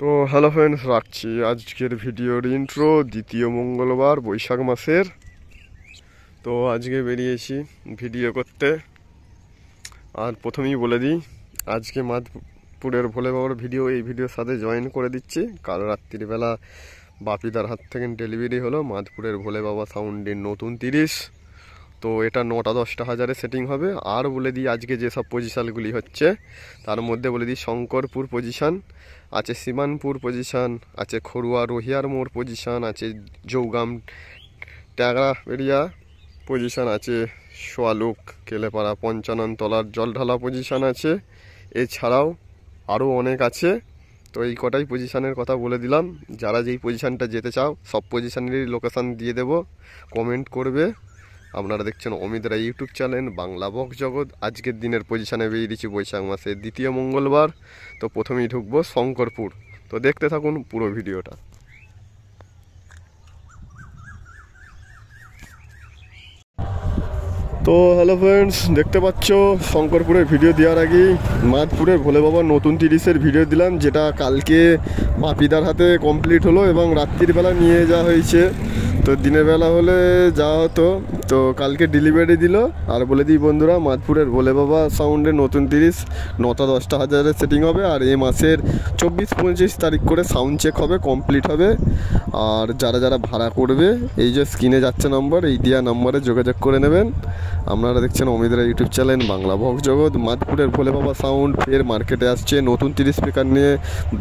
তো hello friends, রাখছি আজকের ভিডিওর ইন্ট্রো। দ্বিতীয় মঙ্গলবার বৈশাখ মাসের। তো আজকে বেরিয়েছি ভিডিও করতে। আর প্রথমেই বলে দিই, আজকে মাধপুরের ভোলে বাবার ভিডিও এই ভিডিওর সাথে জয়েন করে দিচ্ছি। কাল রাত্রিবেলা বাপিদার হাত থেকে ডেলিভারি হলো মাধপুরের ভোলে বাবা সাউন্ডের নতুন 30। তো এটা 9টা-10টা হাজারে সেটিং হবে। আর বলে দিই আজকে যেসব পজিশানগুলি হচ্ছে তার মধ্যে বলে দিই শঙ্করপুর পজিশান আছে, সীমানপুর পজিশান আছে, খড়ুয়া রহিয়ার মোড় পজিশান আছে, জৌগাম ট্যাগরা এরিয়া পজিশান আছে, সোয়ালুক কেলেপাড়া পঞ্চাননতলার জলঢালা পজিশান আছে। এছাড়াও আরও অনেক আছে। তো এই কটাই পজিশানের কথা বলে দিলাম। যারা যেই পজিশানটা যেতে চাও সব পজিশানেরই লোকেশান দিয়ে দেব, কমেন্ট করবে। আপনারা দেখছেন অমিত রায় ইউটিউব চ্যানেল বাংলা বক্স জগৎ। আজকের দিনের পজিশানে বেরিয়েছি বৈশাখ মাসের দ্বিতীয় মঙ্গলবার। তো প্রথমেই ঢুকবো শঙ্করপুর। তো দেখতে থাকুন পুরো ভিডিওটা। তো হ্যালো ফ্রেন্ডস, দেখতে পাচ্ছ শঙ্করপুরের ভিডিও দেওয়ার আগেই মাধপুরের ভোলে বাবার নতুন 30-এর ভিডিও দিলাম, যেটা কালকে বাপিদার হাতে কমপ্লিট হলো এবং রাত্রির বেলা নিয়ে যাওয়া হয়েছে। তো দিনের বেলা হলে যাওয়া হতো, তো কালকে ডেলিভারি দিল। আর বলে দিই বন্ধুরা, মাধপুরের ভোলে বাবা সাউন্ডের নতুন 30 9টা-10টা হাজারে সেটিং হবে। আর এই মাসের 24-25 তারিখ করে সাউন্ড চেক হবে, কমপ্লিট হবে। আর যারা যারা ভাড়া করবে, এই যে স্ক্রিনে যাচ্ছে নাম্বার, এই দেওয়া নাম্বারে যোগাযোগ করে নেবেন। আপনারা দেখছেন অমিত রায় ইউটিউব চ্যানেল বাংলা বক্স জগৎ। মাধপুরের ভোলে বাবা সাউন্ড ফের মার্কেটে আসছে নতুন 30 স্পিকার নিয়ে,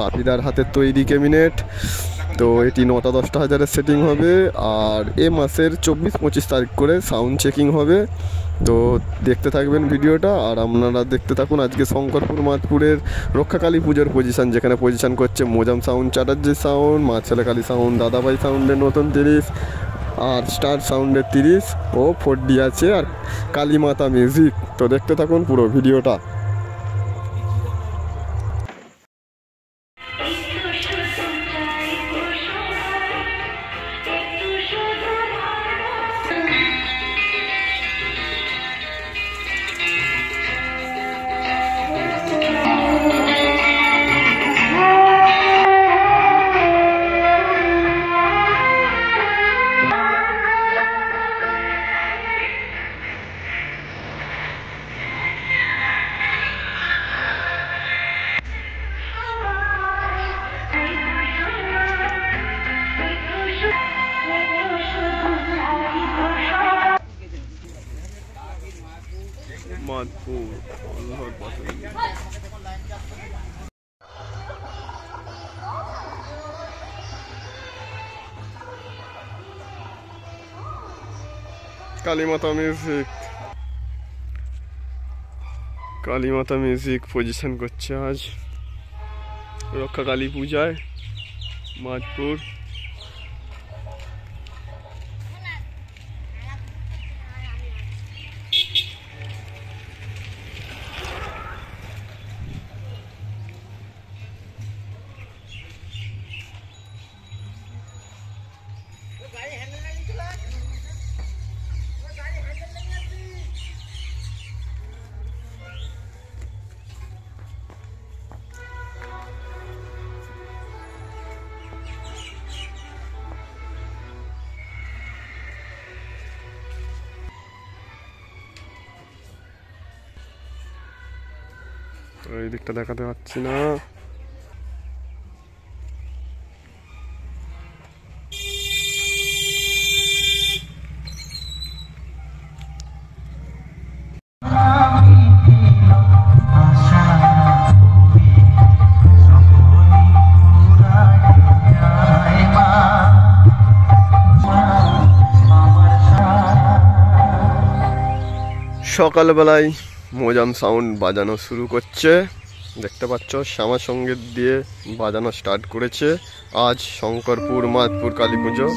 বাপিদার হাতের তৈরি ক্যাবিনেট। তো এটি 9টা-10টা হাজারের সেটিং হবে। আর এ মাসের 24-25 তারিখ করে সাউন্ড চেকিং হবে। তো দেখতে থাকবেন ভিডিওটা। আর আপনারা দেখতে থাকুন আজকে শঙ্করপুর মাধপুরের রক্ষাকালী পুজোর পজিশান, যেখানে পজিশান করছে মোজাম সাউন্ড, চ্যাটার্জি সাউন্ড, মা ছেলেকালী সাউন্ড, দাদাভাই সাউন্ডের নতুন 30, আর স্টার সাউন্ডের 30 ও 4D আছে, আর কালীমাতা মিউজিক। তো দেখতে থাকুন পুরো ভিডিওটা। Madhpur Kalimata music, Kalimata music position করছে আজ রক্ষা কালী পূজায় মাধপুর। এই দিকটা দেখাতে পাচ্ছি না। সকালবেলায় মোজাম সাউন্ড বাজানো শুরু করছে, দেখতে পাচ্ছ শ্যামা সঙ্গীত দিয়ে বাজানো স্টার্ট করেছে। আজ শঙ্করপুর মাধপুর কালী পুজো।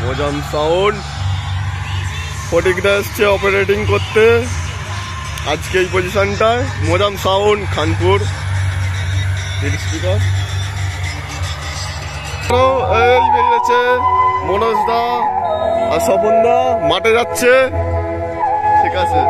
মোজাম সাউন্ড ফটিকদা এসছে অপারেটিং করতে। আজকে এই পজিশনটায় মোজাম সাউন্ড খানপুর স্পিকার। এই বেরিয়েছে মনোজ দা আর স্বপন দা মাঠে যাচ্ছে। ঠিক আছে,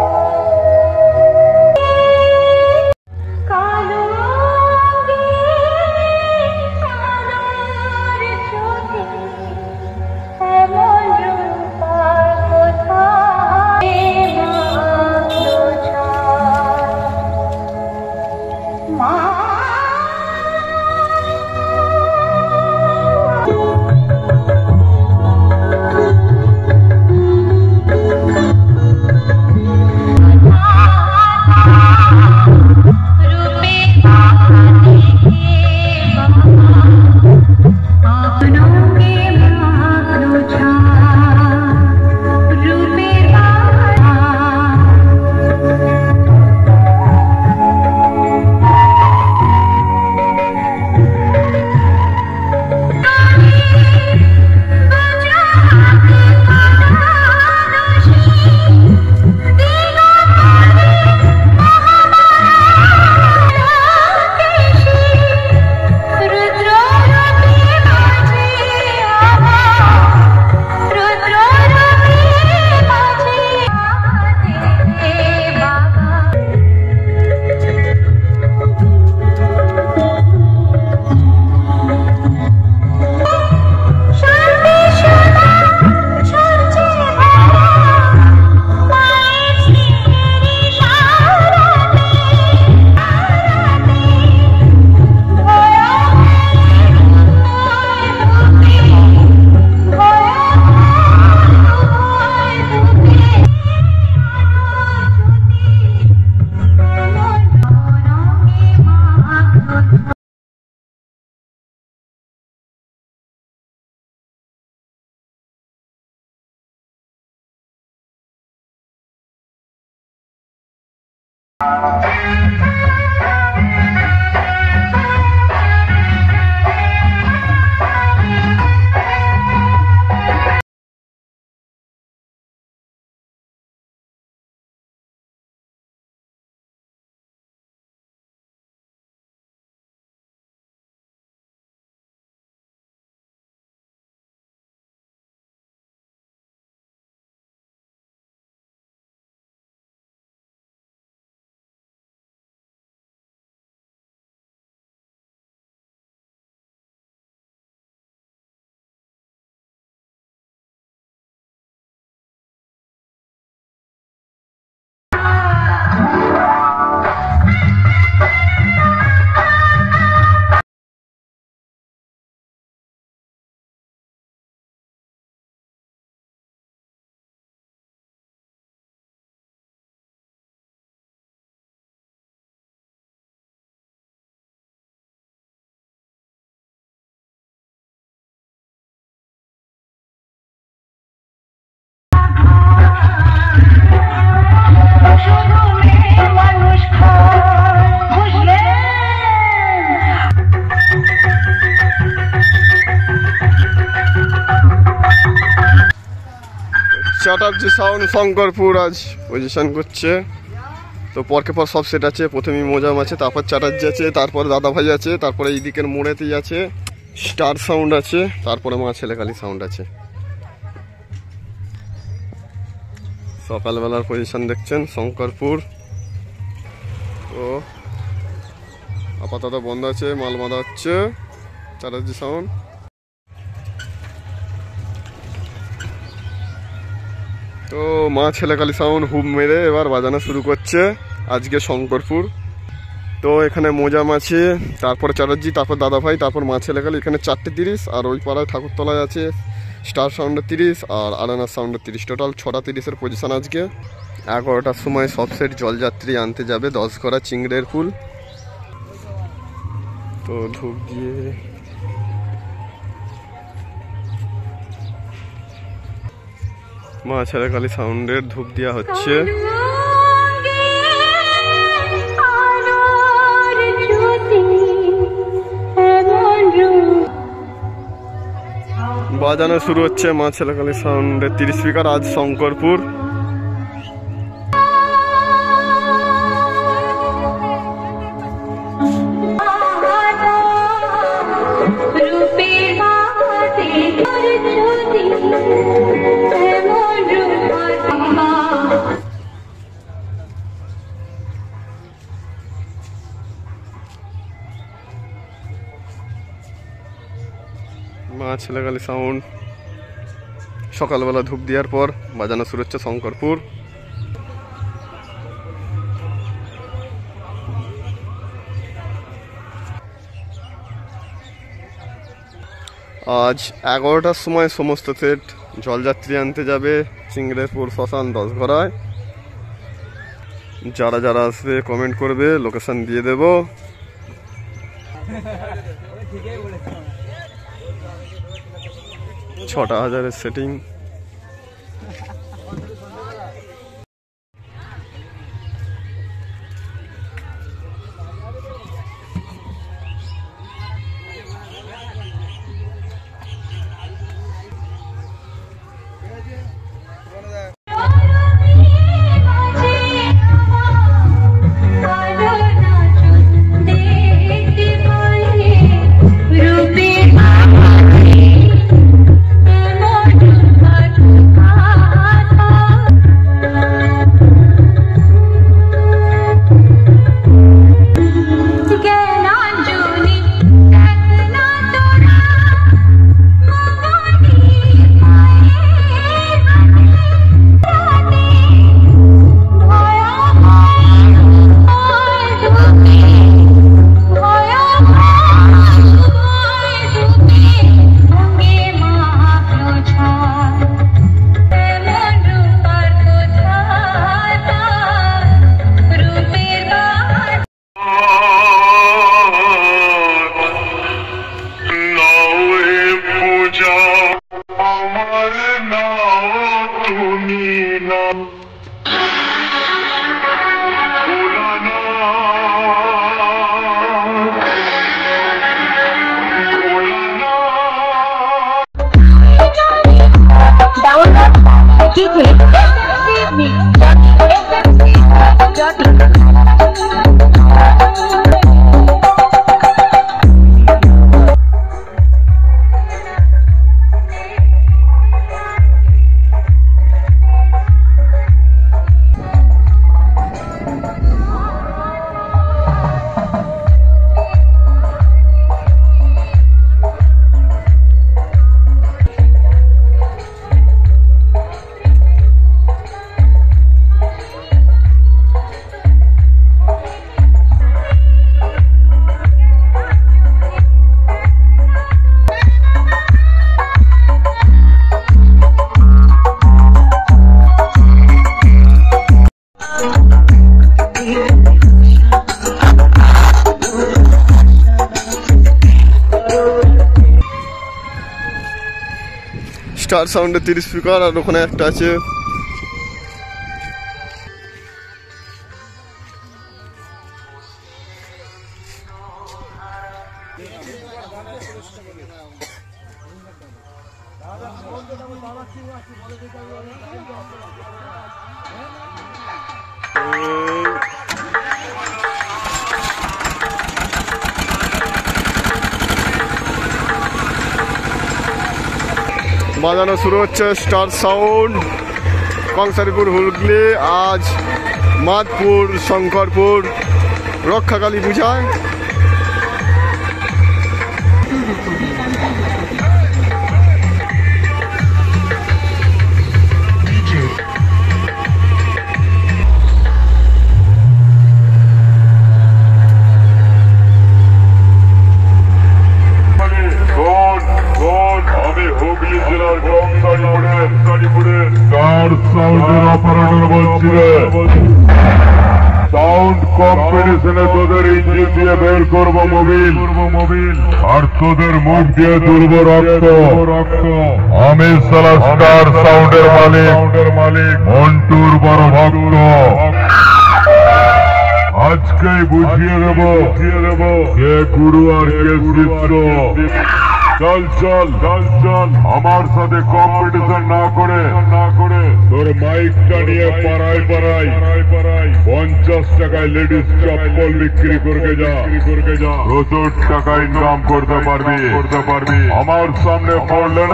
চ্যাটার্জি সাউন্ড শঙ্করপুর আজ পজিশন করছে। তো পরকে পর সব সেট আছে। প্রথমেই মোজাম আছে, তারপর চ্যাটার্জি আছে, তারপরে দাদাভাই আছে, তারপরে এই দিকের মোড়েতেই আছে স্টার সাউন্ড আছে, তারপরে মা ছেলেকালী সাউন্ড আছে। সকালবেলার পজিশন দেখছেন শঙ্করপুর। তো আপাতত বন্ধ আছে, মাল বাঁধা হচ্ছে চ্যাটার্জি সাউন্ড। তো মা ছেলেকালী সাউন্ড হুব মেরে এবার বাজানো শুরু করছে আজকে শঙ্করপুর। তো এখানে মোজাম আছে, তারপর চ্যাটার্জি, তারপর দাদাভাই, তারপর মা ছেলেকালী। এখানে 4টে 30, আর ওই পাড়ায় ঠাকুরতলায় আছে স্টার সাউন্ডের 30 আর আরানার সাউন্ডের 30। টোটাল 6টা 30-এর পজিশন আজকে। 11টার সময় সব সেট জলযাত্রী আনতে যাবে 10 ঘোড়া চিংড়ের ফুল। তো ধূপ দিয়ে মা ছেলেকালী সাউন্ডের ধূপ দেওয়া হচ্ছে। বাজানো শুরু হচ্ছে মা ছেলেকালী সাউন্ডের 30 স্পিকার আজ শঙ্করপুর। মা ছেলেগালি সাউন্ড। সকালবেলা ধূপ দেওয়ার পর বাজানো শুরু হচ্ছে শঙ্করপুর। আজ 11টার সময় সমস্ত সেট জলযাত্রী আনতে যাবে সিংড়েপুর শ্মশান 10 ঘরায়। যারা যারা আসবে কমেন্ট করবে, লোকেশন দিয়ে দেব। ছটা হাজারের সেটিং। স্টার সাউন্ডের 30 স্পিকার আর ওখানে একটা আছে। বাজানো শুরু হচ্ছে স্টার সাউন্ড। কংসারীপুর, হুগলি। আজ মাদপুর, শঙ্করপুর রক্ষাকালী পূজায়। সাউন্ড কম্পিটিশনে তোদের ইঞ্জিন দিয়ে বের করবো মোবিল, আর তোদের মুখ দিয়ে তুলব রক্ত। আমি সালা স্টার সাউন্ডের মালিক মন্টুর বড় ভক্ত। আজকেই বুঝিয়ে দেব কে গুরু আর কে শিষ্য। চল আমার সাথে কম্পিটিশন না করে তোর মাইকটা নিয়ে পাড়ায় 50 টাকায় লেডিস চপ্পল বিক্রি করকে যা, প্রচুর টাকা ইনকাম করতে পারবি। আমার সামনে পড়লে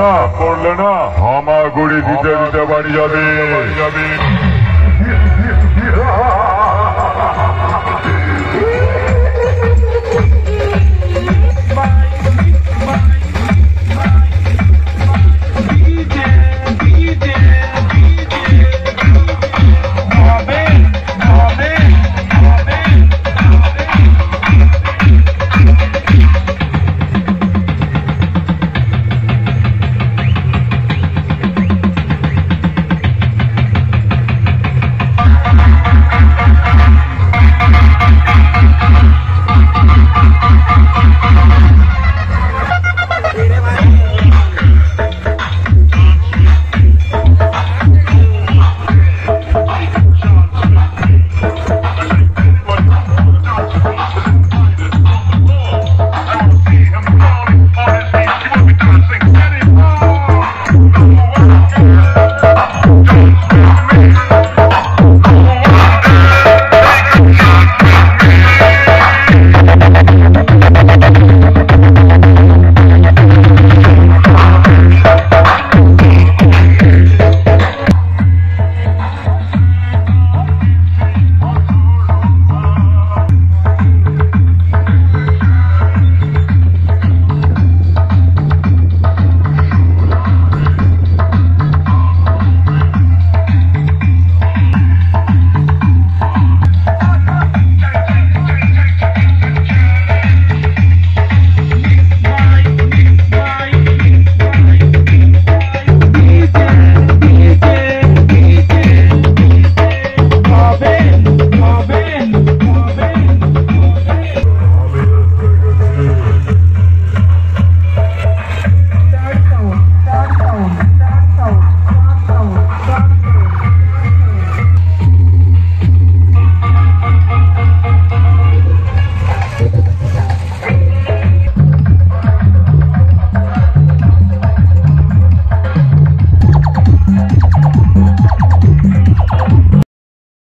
না হামাগুড়ি দিতে বাড়ি যাবে।